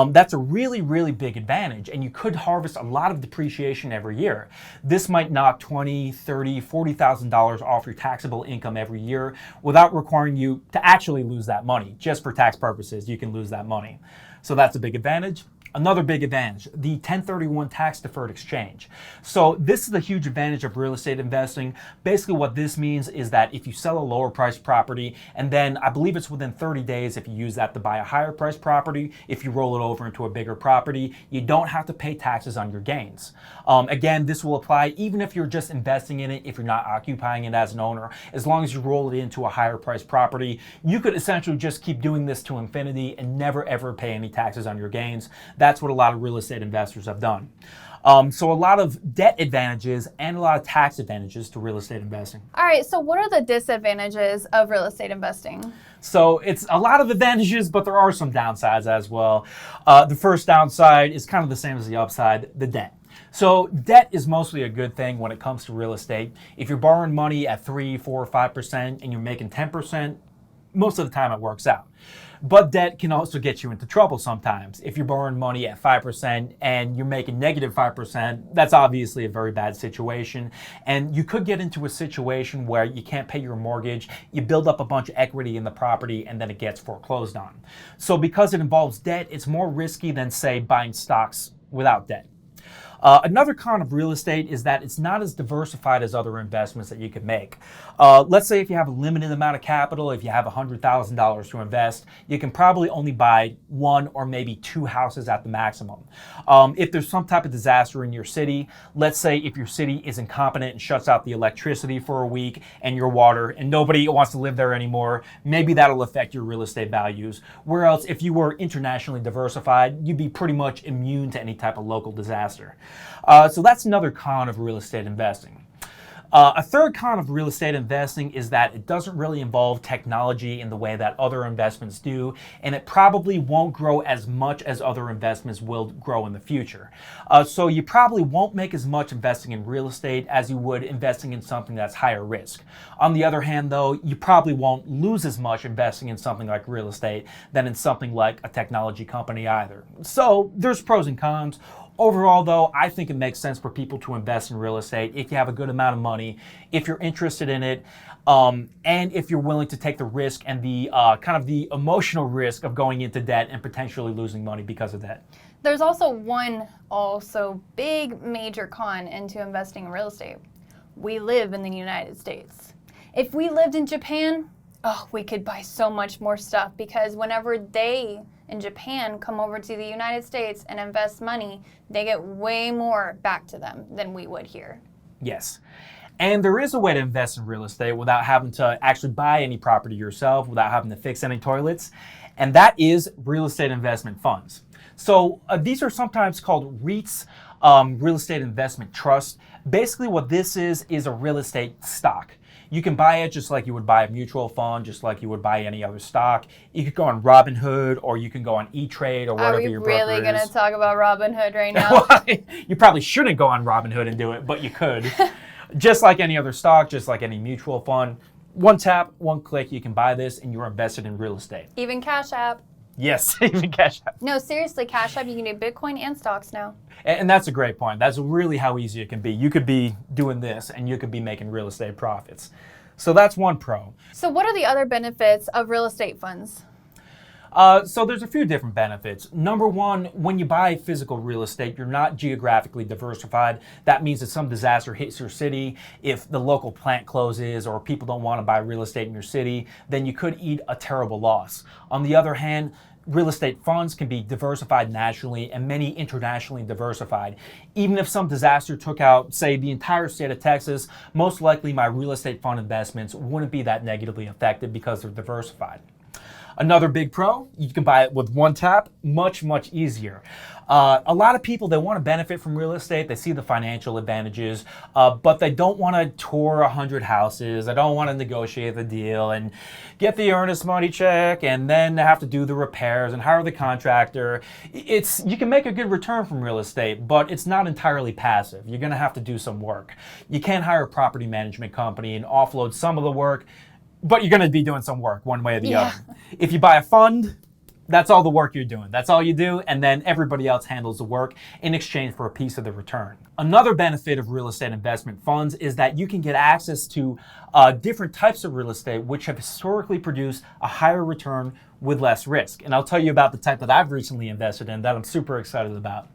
Speaker 2: That's a really, really big advantage, and you could harvest a lot of depreciation every year. This might knock $20,000, $30,000, $40,000 off your taxable income every year without requiring you to actually lose that money. Just for tax purposes, you can lose that money. So that's a big advantage. Another big advantage, the 1031 tax deferred exchange. So this is a huge advantage of real estate investing. Basically what this means is that if you sell a lower priced property, and then I believe it's within 30 days if you use that to buy a higher priced property, if you roll it over into a bigger property, you don't have to pay taxes on your gains. Again, this will apply even if you're just investing in it, if you're not occupying it as an owner. As long as you roll it into a higher priced property, you could essentially just keep doing this to infinity and never ever pay any taxes on your gains. That's what a lot of real estate investors have done. So a lot of debt advantages and a lot of tax advantages to real estate investing.
Speaker 1: All right, so what are the disadvantages of real estate investing?
Speaker 2: So it's a lot of advantages, but there are some downsides as well. The first downside is kind of the same as the upside, the debt. So debt is mostly a good thing when it comes to real estate. If you're borrowing money at 3, 4, 5% and you're making 10%, most of the time it works out. But debt can also get you into trouble sometimes. If you're borrowing money at 5% and you're making negative 5%, that's obviously a very bad situation. And you could get into a situation where you can't pay your mortgage, you build up a bunch of equity in the property, and then it gets foreclosed on. So because it involves debt, it's more risky than, say, buying stocks without debt. Another con of real estate is that it's not as diversified as other investments that you could make. Let's say if you have a limited amount of capital, if you have $100,000 to invest, you can probably only buy 1 or maybe 2 houses at the maximum. If there's some type of disaster in your city, let's say if your city is incompetent and shuts out the electricity for a week and your water and nobody wants to live there anymore, maybe that'll affect your real estate values. Whereas if you were internationally diversified, you'd be pretty much immune to any type of local disaster. So that's another con of real estate investing. A third con of real estate investing is that it doesn't really involve technology in the way that other investments do, and it probably won't grow as much as other investments will grow in the future. So you probably won't make as much investing in real estate as you would investing in something that's higher risk. On the other hand, though, you probably won't lose as much investing in something like real estate than in something like a technology company either. So there's pros and cons. Overall, though, I think it makes sense for people to invest in real estate if you have a good amount of money, if you're interested in it, and if you're willing to take the risk and the kind of the emotional risk of going into debt and potentially losing money because of that.
Speaker 1: There's also one big major con into investing in real estate. We live in the United States. If we lived in Japan, we could buy so much more stuff, because whenever they in Japan come over to the United States and invest money, they get way more back to them than we would here.
Speaker 2: Yes. And there is a way to invest in real estate without having to actually buy any property yourself, without having to fix any toilets, and that is real estate investment funds. So these are sometimes called REITs, real estate investment trust. Basically what this is a real estate stock. You can buy it just like you would buy a mutual fund, just like you would buy any other stock. You could go on Robinhood, or you can go on E-Trade, or whatever your broker is.
Speaker 1: Are we really going to talk about Robinhood right now?
Speaker 2: You probably shouldn't go on Robinhood and do it, but you could. Just like any other stock, just like any mutual fund. One tap, one click, you can buy this and you're invested in real estate.
Speaker 1: Even Cash App.
Speaker 2: Yes, even Cash App.
Speaker 1: No, seriously, Cash App, you can do Bitcoin and stocks now.
Speaker 2: And that's a great point. That's really how easy it can be. You could be doing this and you could be making real estate profits. So that's one pro.
Speaker 1: So what are the other benefits of real estate funds?
Speaker 2: So there's a few different benefits. Number one, when you buy physical real estate, you're not geographically diversified. That means if some disaster hits your city, if the local plant closes or people don't want to buy real estate in your city, then you could eat a terrible loss. On the other hand, real estate funds can be diversified nationally and many internationally diversified. Even if some disaster took out, say, the entire state of Texas, most likely my real estate fund investments wouldn't be that negatively affected because they're diversified. Another big pro, you can buy it with one tap, much, much easier. A lot of people, they want to benefit from real estate. They see the financial advantages, but they don't want to tour 100 houses. They don't want to negotiate the deal and get the earnest money check and then have to do the repairs and hire the contractor. You can make a good return from real estate, but it's not entirely passive. You're going to have to do some work. You can't hire a property management company and offload some of the work, but you're going to be doing some work one way or the other. If you buy a fund, that's all the work you're doing. That's all you do, and then everybody else handles the work in exchange for a piece of the return. Another benefit of real estate investment funds is that you can get access to different types of real estate which have historically produced a higher return with less risk. And I'll tell you about the type that I've recently invested in that I'm super excited about.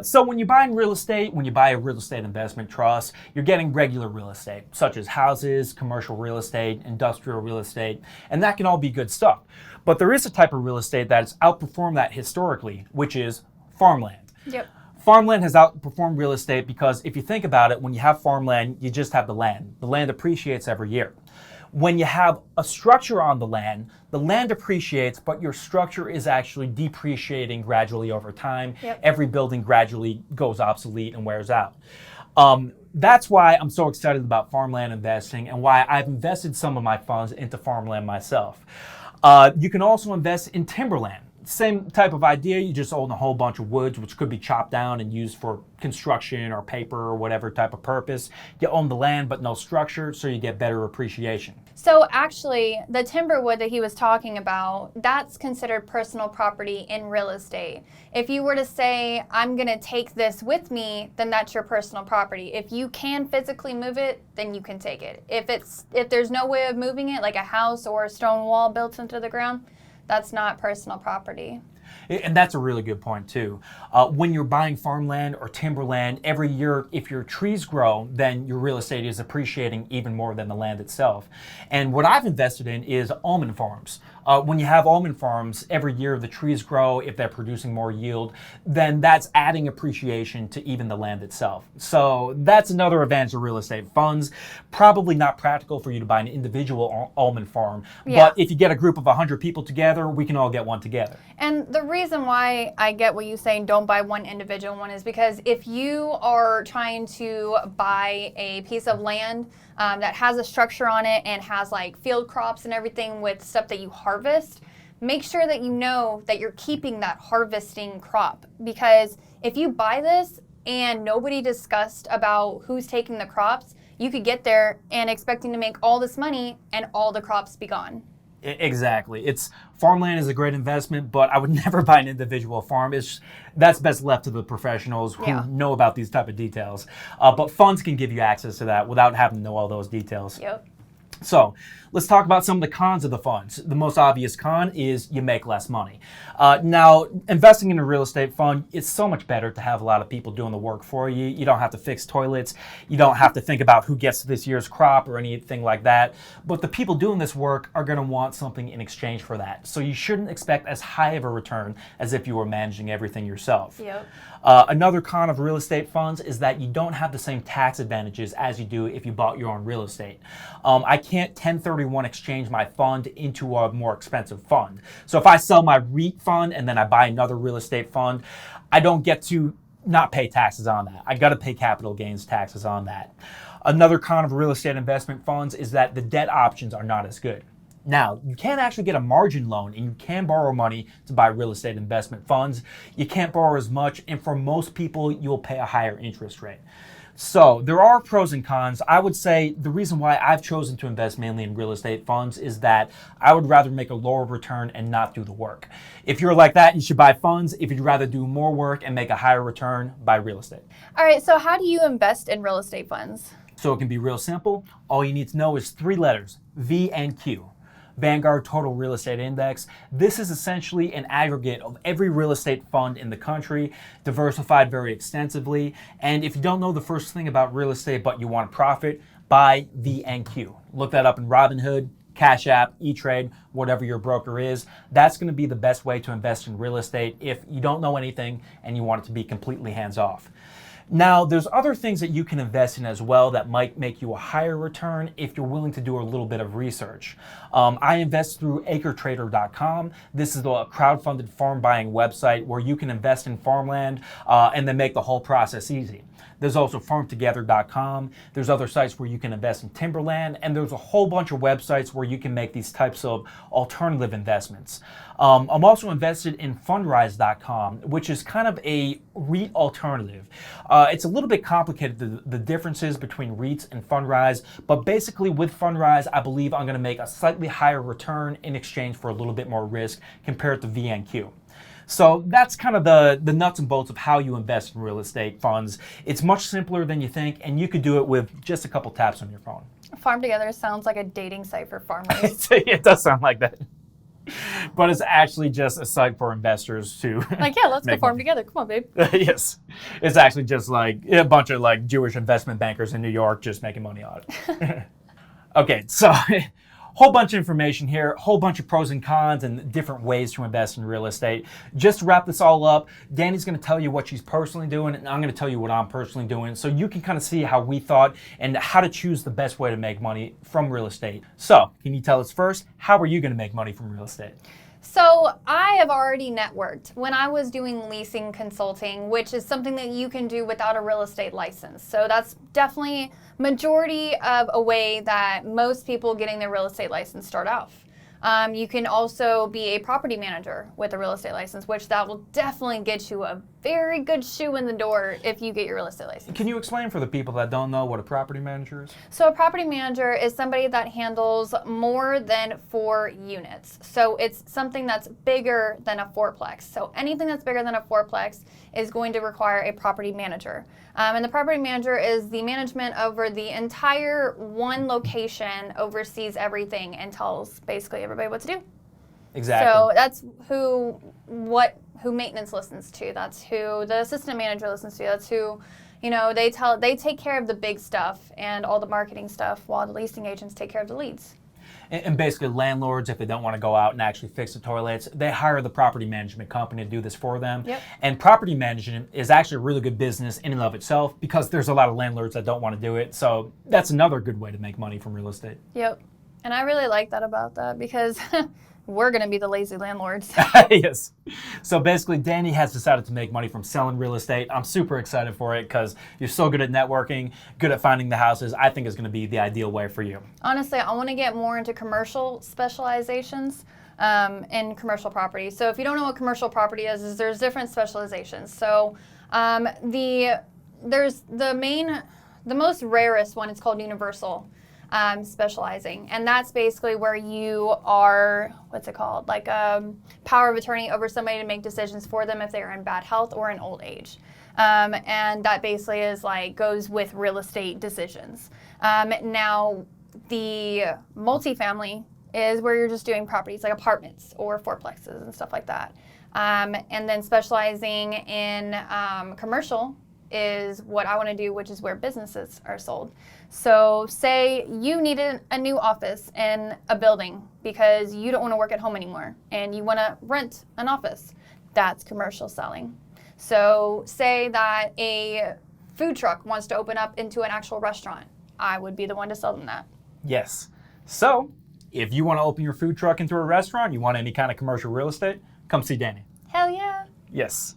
Speaker 2: So when you buy in real estate, when you buy a real estate investment trust, you're getting regular real estate, such as houses, commercial real estate, industrial real estate, and that can all be good stuff. But there is a type of real estate that has outperformed that historically, which is farmland.
Speaker 1: Yep.
Speaker 2: Farmland has outperformed real estate because if you think about it, when you have farmland, you just have the land. The land appreciates every year. When you have a structure on the land appreciates, but your structure is actually depreciating gradually over time.
Speaker 1: Yep.
Speaker 2: Every building gradually goes obsolete and wears out. That's why I'm so excited about farmland investing and why I've invested some of my funds into farmland myself. You can also invest in timberland. Same type of idea, you just own a whole bunch of woods which could be chopped down and used for construction or paper or whatever type of purpose. You own the land but no structure, so you get better appreciation.
Speaker 1: So actually, the timber wood that he was talking about, that's considered personal property in real estate. If you were to say, I'm going to take this with me, then that's your personal property. If you can physically move it, then you can take it. If there's no way of moving it, like a house or a stone wall built into the ground, that's not personal property.
Speaker 2: And that's a really good point too. When you're buying farmland or timberland, every year if your trees grow, then your real estate is appreciating even more than the land itself. And what I've invested in is almond farms. When you have almond farms, every year the trees grow. If they're producing more yield, then that's adding appreciation to even the land itself. So that's another advantage of real estate funds. Probably not practical for you to buy an individual almond farm,
Speaker 1: Yeah.
Speaker 2: but if you get a group of 100 people together, we can all get one together.
Speaker 1: And the reason why I get what you say, don't buy one individual one, is because if you are trying to buy a piece of land that has a structure on it and has like field crops and everything with stuff that you harvest, make sure that you know that you're keeping that harvesting crop. Because if you buy this and nobody discussed about who's taking the crops, you could get there and expecting to make all this money and all the crops be gone.
Speaker 2: Exactly. Farmland is a great investment, but I would never buy an individual farm. That's best left to the professionals who know about these type of details. But funds can give you access to that without having to know all those details.
Speaker 1: Yep.
Speaker 2: So let's talk about some of the cons of the funds. The most obvious con is you make less money. Now, investing in a real estate fund, it's so much better to have a lot of people doing the work for you. You don't have to fix toilets. You don't have to think about who gets this year's crop or anything like that. But the people doing this work are going to want something in exchange for that. So you shouldn't expect as high of a return as if you were managing everything yourself.
Speaker 1: Yep.
Speaker 2: Another con of real estate funds is that you don't have the same tax advantages as you do if you bought your own real estate. I can't 1031 exchange my fund into a more expensive fund. So if I sell my REIT fund and then I buy another real estate fund, I don't get to not pay taxes on that. I got to pay capital gains taxes on that. Another con of real estate investment funds is that the debt options are not as good. Now, you can actually get a margin loan and you can borrow money to buy real estate investment funds. You can't borrow as much, and for most people, you'll pay a higher interest rate. So there are pros and cons. I would say the reason why I've chosen to invest mainly in real estate funds is that I would rather make a lower return and not do the work. If you're like that, you should buy funds. If you'd rather do more work and make a higher return, buy real estate.
Speaker 1: All right, so how do you invest in real estate funds?
Speaker 2: So it can be real simple. All you need to know is 3 letters, V and Q. Vanguard Total Real Estate Index. This is essentially an aggregate of every real estate fund in the country, diversified very extensively. And if you don't know the first thing about real estate but you want to profit, buy VNQ. Look that up in Robinhood, Cash App, E-Trade, whatever your broker is. That's going to be the best way to invest in real estate if you don't know anything and you want it to be completely hands-off. Now, there's other things that you can invest in as well that might make you a higher return if you're willing to do a little bit of research. I invest through acretrader.com. This is a crowdfunded farm buying website where you can invest in farmland and then make the whole process easy. There's also farmtogether.com. There's other sites where you can invest in timberland, and there's a whole bunch of websites where you can make these types of alternative investments. I'm also invested in fundrise.com, which is kind of a REIT alternative. It's a little bit complicated, the differences between REITs and Fundrise, but basically with Fundrise, I believe I'm going to make a slightly higher return in exchange for a little bit more risk compared to VNQ. So that's kind of the nuts and bolts of how you invest in real estate funds. It's much simpler than you think, and you could do it with just a couple taps on your phone.
Speaker 1: Farm Together sounds like a dating site for farmers.
Speaker 2: It does sound like that. But it's actually just a site for investors to
Speaker 1: Like, yeah, let's go farm together. Come on, babe.
Speaker 2: Yes. It's actually just like a bunch of like Jewish investment bankers in New York just making money on it. Okay, so whole bunch of information here, whole bunch of pros and cons and different ways to invest in real estate. Just to wrap this all up, Dani's going to tell you what she's personally doing, and I'm going to tell you what I'm personally doing, so you can kind of see how we thought and how to choose the best way to make money from real estate. So, can you tell us first, how are you going to make money from real estate?
Speaker 1: So I have already networked when I was doing leasing consulting, which is something that you can do without a real estate license. So that's definitely majority of a way that most people getting their real estate license start off. You can also be a property manager with a real estate license, which that will definitely get you a very good shoe in the door if you get your real estate license.
Speaker 2: Can you explain for the people that don't know what a property manager is?
Speaker 1: So a property manager is somebody that handles more than 4 units. So it's something that's bigger than a fourplex. So anything that's bigger than a fourplex is going to require a property manager. And the property manager is the management over the entire one location, oversees everything, and tells basically everybody what to do.
Speaker 2: Exactly.
Speaker 1: So that's who maintenance listens to. That's who the assistant manager listens to. That's who, they take care of the big stuff and all the marketing stuff, while the leasing agents take care of the leads.
Speaker 2: And basically, landlords, if they don't want to go out and actually fix the toilets, they hire the property management company to do this for them.
Speaker 1: Yep.
Speaker 2: And property management is actually a really good business in and of itself, because there's a lot of landlords that don't want to do it. So that's another good way to make money from real estate.
Speaker 1: Yep. And I really like that about that, because we're going to be the lazy landlords.
Speaker 2: Yes. So basically, Dani has decided to make money from selling real estate. I'm super excited for it because you're so good at networking, good at finding the houses. I think it's going to be the ideal way for you.
Speaker 1: Honestly, I want to get more into commercial specializations in commercial property. So if you don't know what commercial property is there's different specializations. So there's the most rarest one. It's called universal. Specializing, and that's basically where you are, like a power of attorney over somebody to make decisions for them if they're in bad health or in old age. And that basically is goes with real estate decisions. Now, the multifamily is where you're just doing properties like apartments or fourplexes and stuff like that. And then specializing in commercial is what I want to do, which is where businesses are sold. So say you needed a new office in a building because you don't want to work at home anymore and you want to rent an office. That's commercial selling. So say that a food truck wants to open up into an actual restaurant. I would be the one to sell them that.
Speaker 2: Yes. So if you want to open your food truck into a restaurant, you want any kind of commercial real estate, come see Dani.
Speaker 1: Hell yeah.
Speaker 2: Yes.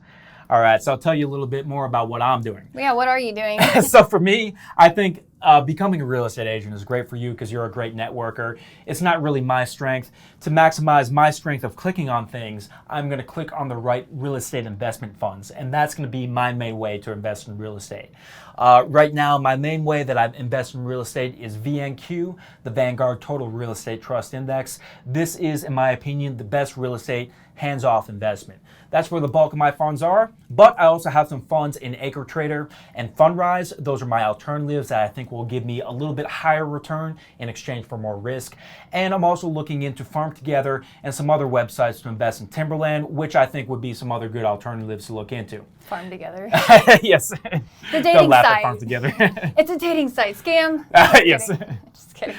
Speaker 2: All right, so I'll tell you a little bit more about what I'm doing.
Speaker 1: Yeah, what are you doing?
Speaker 2: So for me, I think becoming a real estate agent is great for you because you're a great networker. It's not really my strength. To maximize my strength of clicking on things, I'm going to click on the right real estate investment funds, and that's going to be my main way to invest in real estate. Right now, my main way that I've invested in real estate is VNQ, the Vanguard Total Real Estate Trust Index. This is, in my opinion, the best real estate hands-off investment. That's where the bulk of my funds are, but I also have some funds in Acre Trader and Fundrise. Those are my alternatives that I think will give me a little bit higher return in exchange for more risk. And I'm also looking into Farm Together and some other websites to invest in timberland, which I think would be some other good alternatives to look into.
Speaker 1: Farm Together.
Speaker 2: Yes.
Speaker 1: The dating site.
Speaker 2: Farm Together.
Speaker 1: It's a dating site. Scam?
Speaker 2: Yes.
Speaker 1: Just kidding.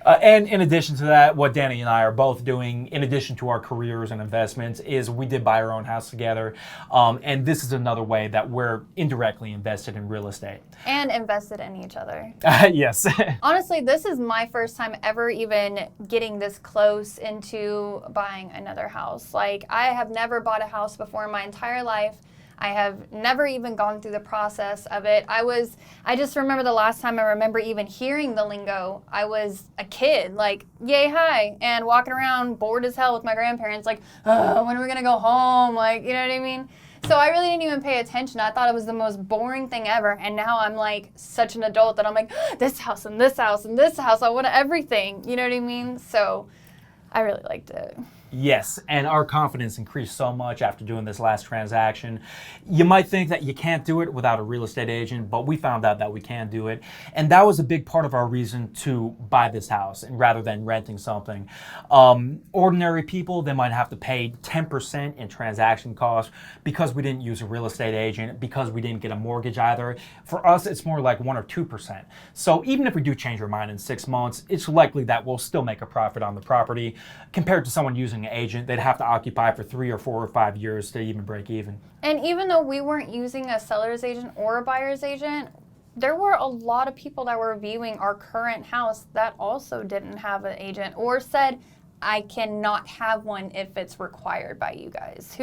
Speaker 2: And in addition to that, what Dani and I are both doing, in addition to our careers and investments, is we did buy our own house together. And this is another way that we're indirectly invested in real estate.
Speaker 1: And invested in each other.
Speaker 2: Yes.
Speaker 1: Honestly, this is my first time ever even getting this close into buying another house. I have never bought a house before in my entire life. I have never even gone through the process of it. I just remember the last time I remember even hearing the lingo, I was a kid, yay, hi, and walking around bored as hell with my grandparents, oh, when are we gonna go home? You know what I mean? So I really didn't even pay attention. I thought it was the most boring thing ever. And now I'm such an adult that I'm this house and this house and this house. I want everything. You know what I mean? So I really liked it.
Speaker 2: Yes, and our confidence increased so much after doing this last transaction. You might think that you can't do it without a real estate agent, but we found out that we can do it. And that was a big part of our reason to buy this house, and rather than renting something. Ordinary people, they might have to pay 10% in transaction costs because we didn't use a real estate agent, because we didn't get a mortgage either. For us, it's more like 1 or 2%. So even if we do change our mind in 6 months, it's likely that we'll still make a profit on the property compared to someone using an agent. They'd have to occupy for 3 or 4 or 5 years to even break even.
Speaker 1: And even though we weren't using a seller's agent or a buyer's agent, there were a lot of people that were viewing our current house that also didn't have an agent or said, I cannot have one if it's required by you guys.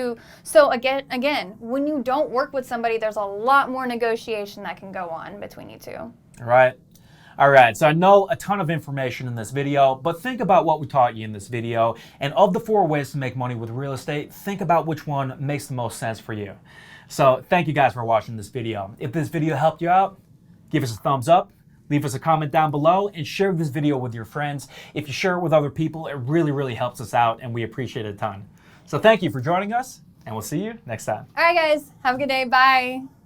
Speaker 1: So again, when you don't work with somebody, there's a lot more negotiation that can go on between you two.
Speaker 2: Right. All right, so I know a ton of information in this video, but think about what we taught you in this video. And of the 4 ways to make money with real estate, think about which one makes the most sense for you. So thank you guys for watching this video. If this video helped you out, give us a thumbs up, leave us a comment down below, and share this video with your friends. If you share it with other people, it really, really helps us out, and we appreciate it a ton. So thank you for joining us, and we'll see you next time.
Speaker 1: All right, guys. Have a good day. Bye.